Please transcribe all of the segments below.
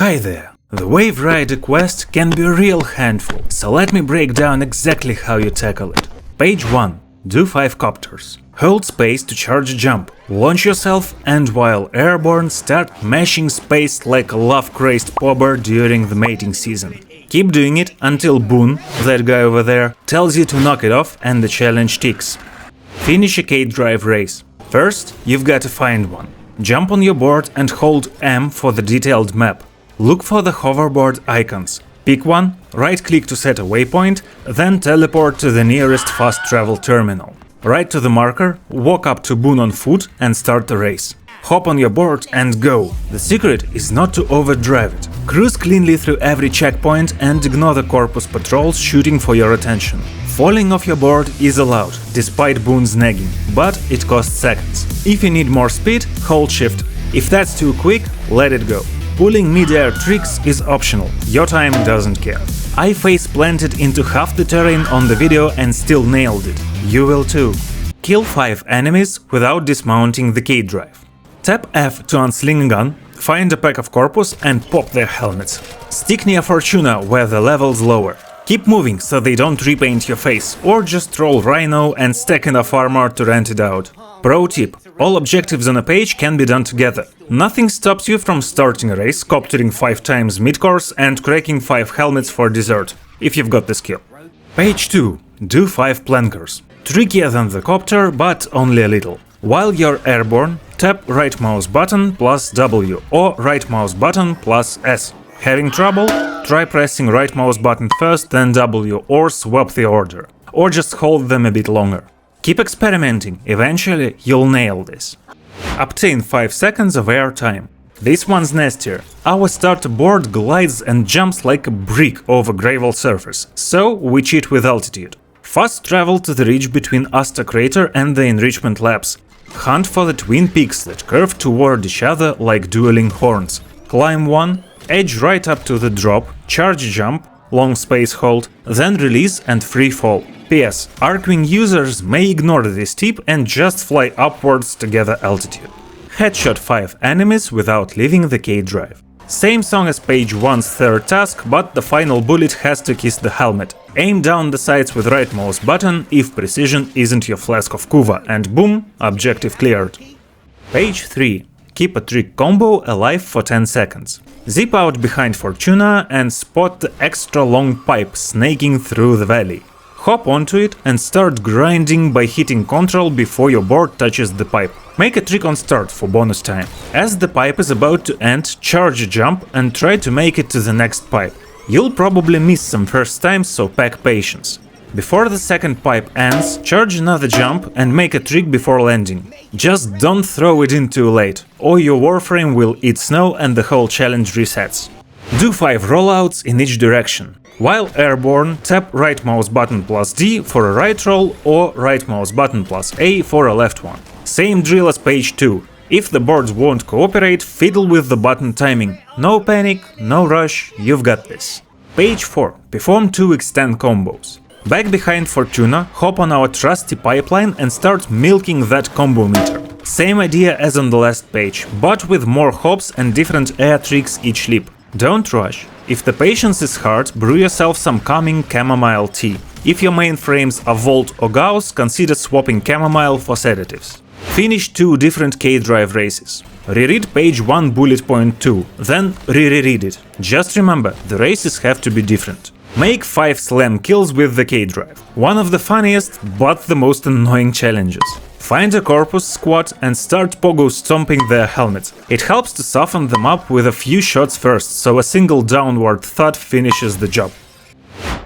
Hi there! The Wave Rider quest can be a real handful, so let me break down exactly how you tackle it. Page 1. Do 5 copters. Hold space to charge a jump. Launch yourself and while airborne start mashing space like a love-crazed pobber during the mating season. Keep doing it until Boone, that guy over there, tells you to knock it off and the challenge ticks. Finish a K-Drive race. First, you've got to find one. Jump on your board and hold M for the detailed map. Look for the hoverboard icons. Pick one, right-click to set a waypoint, then teleport to the nearest fast travel terminal. Right to the marker, walk up to Boone on foot and start the race. Hop on your board and go. The secret is not to overdrive it. Cruise cleanly through every checkpoint and ignore the corpus patrols shooting for your attention. Falling off your board is allowed, despite Boone's nagging, but it costs seconds. If you need more speed, hold shift. If that's too quick, let it go. Pulling mid-air tricks is optional, your time doesn't care. I face planted into half the terrain on the video and still nailed it. You will too. Kill 5 enemies without dismounting the K-Drive. Tap F to unsling a gun, find a pack of corpus and pop their helmets. Stick near Fortuna where the level's lower. Keep moving so they don't repaint your face, or just roll Rhino and stack enough armor to rent it out. Pro tip: all objectives on a page can be done together. Nothing stops you from starting a race, coptering 5 times mid-course and cracking 5 helmets for dessert, if you've got the skill. Page 2. Do 5 plankers. Trickier than the copter, but only a little. While you're airborne, tap right mouse button plus W or right mouse button plus S. Having trouble? Try pressing right mouse button first, then W, or swap the order. Or just hold them a bit longer. Keep experimenting, eventually you'll nail this. Obtain 5 seconds of air time. This one's nastier. Our starter board glides and jumps like a brick over gravel surface, so we cheat with altitude. Fast travel to the ridge between Asta Crater and the Enrichment Labs. Hunt for the twin peaks that curve toward each other like dueling horns. Climb one, edge right up to the drop, charge jump, long space hold, then release and free fall. PS: Archwing users may ignore this tip and just fly upwards to gather altitude. Headshot 5 enemies without leaving the K-Drive. Same song as page 1's third task, but the final bullet has to kiss the helmet. Aim down the sights with right mouse button if precision isn't your flask of Kuva, and boom, objective cleared. Page 3. Keep a trick combo alive for 10 seconds. Zip out behind Fortuna and spot the extra long pipe snaking through the valley. Hop onto it and start grinding by hitting Ctrl before your board touches the pipe. Make a trick on start for bonus time. As the pipe is about to end, charge a jump and try to make it to the next pipe. You'll probably miss some first times, so pack patience. Before the second pipe ends, charge another jump and make a trick before landing. Just don't throw it in too late, or your Warframe will eat snow and the whole challenge resets. Do 5 rollouts in each direction. While airborne, tap right mouse button plus D for a right roll or right mouse button plus A for a left one. Same drill as page 2. If the boards won't cooperate, fiddle with the button timing. No panic, no rush, you've got this. Page 4. Perform 2 extend combos. Back behind Fortuna, hop on our trusty pipeline and start milking that combo meter. Same idea as on the last page, but with more hops and different air tricks each leap. Don't rush. If the patience is hard, brew yourself some calming chamomile tea. If your mainframes are Volt or Gauss, consider swapping chamomile for sedatives. Finish 2 different K-Drive races. Reread page 1 bullet point 2, then re-read it. Just remember, the races have to be different. Make 5 slam kills with the K-Drive. One of the funniest, but the most annoying challenges. Find a corpus squad and start pogo stomping their helmets. It helps to soften them up with a few shots first, so a single downward thud finishes the job.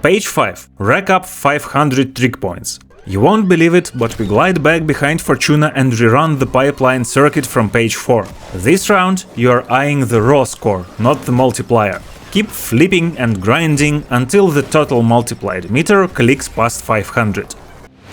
Page 5. Rack up 500 trick points. You won't believe it, but we glide back behind Fortuna and rerun the pipeline circuit from page 4. This round, you are eyeing the raw score, not the multiplier. Keep flipping and grinding until the total multiplied meter clicks past 500.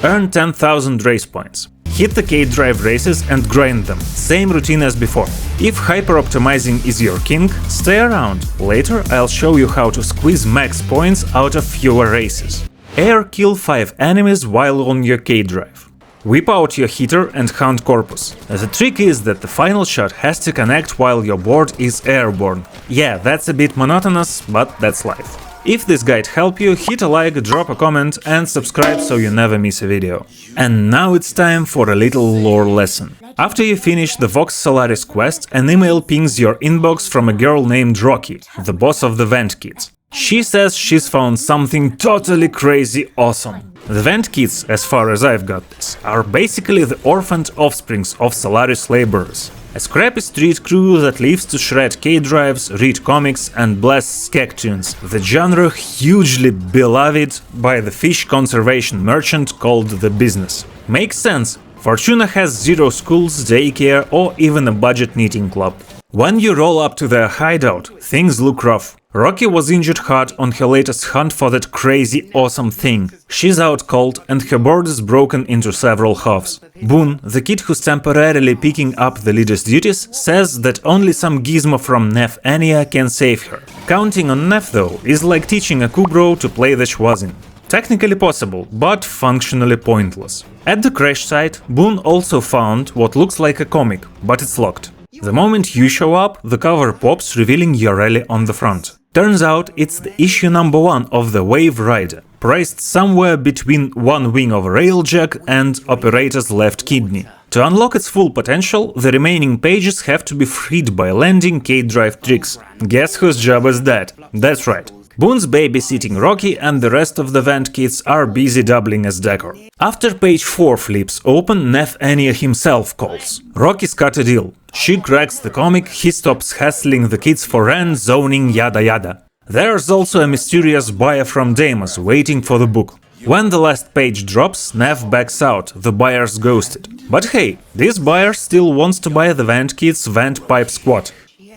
Earn 10,000 race points. Hit the K-Drive races and grind them, same routine as before. If hyper-optimizing is your king, stay around. Later I'll show you how to squeeze max points out of fewer races. Air kill 5 enemies while on your K-Drive. Whip out your heater and hunt corpus. The trick is that the final shot has to connect while your board is airborne. Yeah, that's a bit monotonous, but that's life. If this guide helped you, hit a like, drop a comment and subscribe so you never miss a video. And now it's time for a little lore lesson. After you finish the Vox Solaris quest, an email pings your inbox from a girl named Rocky, the boss of the Vent Kids. She says she's found something totally crazy awesome. The Vent Kids, as far as I've got this, are basically the orphaned offsprings of Solaris laborers. A scrappy street crew that lives to shred K-drives, read comics and blast skek tunes, the genre hugely beloved by the fish conservation merchant called The Business. Makes sense, Fortuna has 0 schools, daycare or even a budget knitting club. When you roll up to their hideout, things look rough. Rocky was injured hard on her latest hunt for that crazy awesome thing. She's out cold and her board is broken into several halves. Boone, the kid who's temporarily picking up the leader's duties, says that only some gizmo from Neff Ania can save her. Counting on Neff though is like teaching a Kubro to play the Schwazin. Technically possible, but functionally pointless. At the crash site, Boone also found what looks like a comic, but it's locked. The moment you show up, the cover pops, revealing your rally on the front. Turns out it's the issue number 1 of the Wave Rider, priced somewhere between one wing of a railjack and operator's left kidney. To unlock its full potential, the remaining pages have to be freed by landing K-drive tricks. Guess whose job is that? That's right. Boone's babysitting Rocky and the rest of the Vent Kids are busy doubling as decor. After page 4 flips open, Neff Ania himself calls. Rocky's cut a deal. She cracks the comic, he stops hassling the kids for rent, zoning, yada yada. There's also a mysterious buyer from Deimos waiting for the book. When the last page drops, Neff backs out, the buyer's ghosted. But hey, this buyer still wants to buy the Vent Kids' Vent Pipe Squad.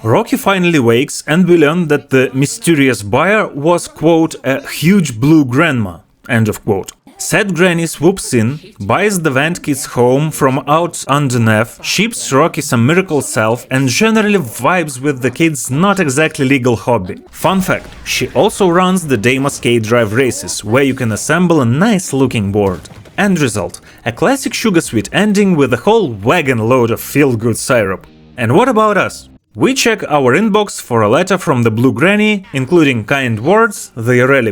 Rocky finally wakes and we learn that the mysterious buyer was, quote, a huge blue grandma, end of quote. Said granny swoops in, buys the Vent Kids home from out under Neff, ships Rocky some miracle self and generally vibes with the kids' not exactly legal hobby. Fun fact, she also runs the Deimos K-Drive races, where you can assemble a nice looking board. End result, a classic sugar sweet ending with a whole wagon load of feel-good syrup. And what about us? We check our inbox for a letter from the Blue Granny, including kind words, the Yoreli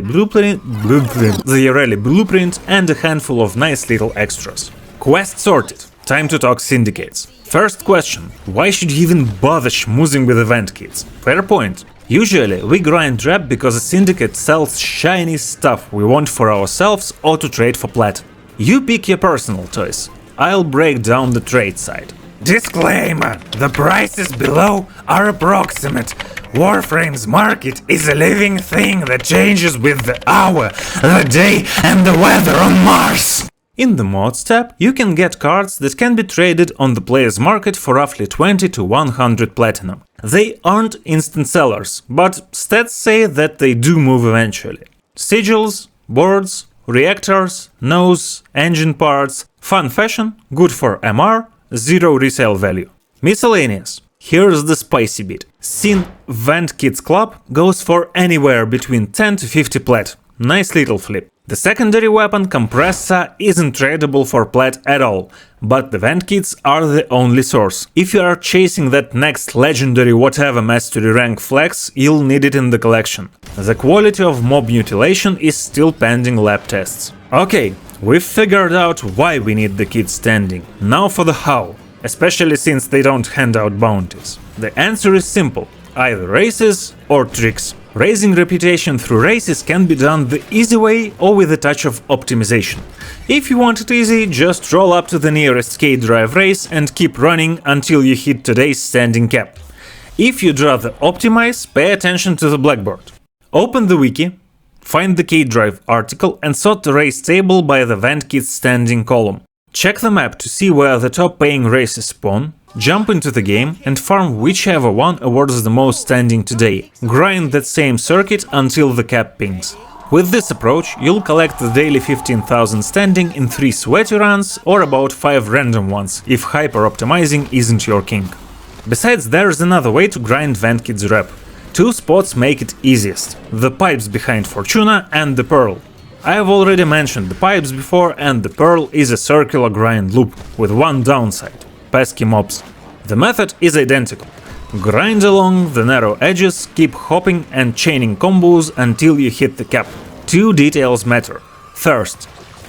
blueprint and a handful of nice little extras. Quest sorted. Time to talk syndicates. First question, why should you even bother schmoozing with the Vent Kids? Fair point. Usually we grind rep because a syndicate sells shiny stuff we want for ourselves or to trade for plat. You pick your personal choice. I'll break down the trade side. Disclaimer: the prices below are approximate. Warframe's market is a living thing that changes with the hour, the day and the weather on Mars. In the mods tab, you can get cards that can be traded on the player's market for roughly 20 to 100 platinum. They aren't instant sellers, but stats say that they do move eventually. Sigils, boards, reactors, nose, engine parts, fun fashion, good for MR, 0 resale value. Miscellaneous. Here's the spicy bit. Sin Vent Kids Club goes for anywhere between 10 to 50 plat. Nice little flip. The secondary weapon Compressa isn't tradable for plat at all, but the Vent Kids are the only source. If you are chasing that next legendary whatever mastery rank flex, you'll need it in the collection. The quality of mob mutilation is still pending lab tests. Okay, we've figured out why we need the kids standing. Now for the how, especially since they don't hand out bounties. The answer is simple, either races or tricks. Raising reputation through races can be done the easy way or with a touch of optimization. If you want it easy, just roll up to the nearest K-Drive race and keep running until you hit today's standing cap. If you'd rather optimize, pay attention to the blackboard. Open the wiki, find the K-Drive article and sort the race table by the Vent Kids standing column. Check the map to see where the top paying races spawn, jump into the game and farm whichever one awards the most standing today. Grind that same circuit until the cap pings. With this approach, you'll collect the daily 15,000 standing in 3 sweaty runs or about 5 random ones, if hyper-optimizing isn't your king. Besides, there's another way to grind Vent Kids rep. 2 spots make it easiest, the pipes behind Fortuna and the Pearl. I have already mentioned the pipes before, and the Pearl is a circular grind loop with one downside – pesky mobs. The method is identical. Grind along the narrow edges, keep hopping and chaining combos until you hit the cap. Two details matter. First,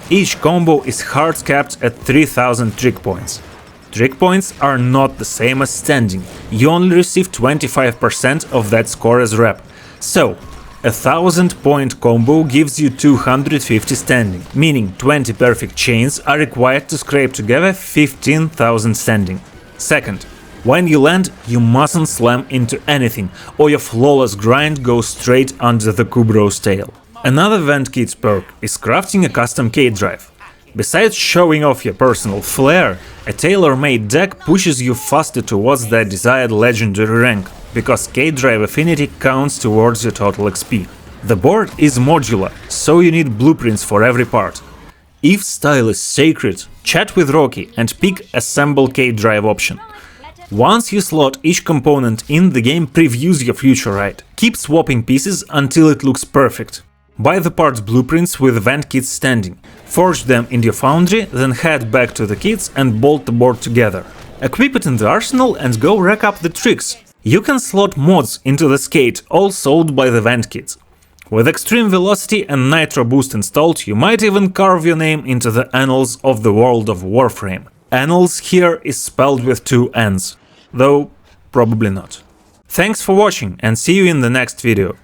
each combo is hard capped at 3000 trick points. Trick points are not the same as standing, you only receive 25% of that score as rep. So, a 1000-point combo gives you 250 standing, meaning 20 perfect chains are required to scrape together 15,000 standing. Second, when you land, you mustn't slam into anything, or your flawless grind goes straight under the Kubro's tail. Another Ventkit's perk is crafting a custom K-Drive. Besides showing off your personal flair, a tailor-made deck pushes you faster towards that desired legendary rank, because K-Drive affinity counts towards your total XP. The board is modular, so you need blueprints for every part. If style is sacred, chat with Rocky and pick Assemble K-Drive option. Once you slot each component in, the game previews your future ride. Keep swapping pieces until it looks perfect. Buy the parts blueprints with Ventkits standing, forge them in your foundry, then head back to the kits and bolt the board together. Equip it in the arsenal and go rack up the tricks. You can slot mods into the skate, all sold by the Ventkits. With extreme velocity and nitro boost installed, you might even carve your name into the annals of the world of Warframe. Annals here is spelled with 2 N's, though probably not. Thanks for watching and see you in the next video.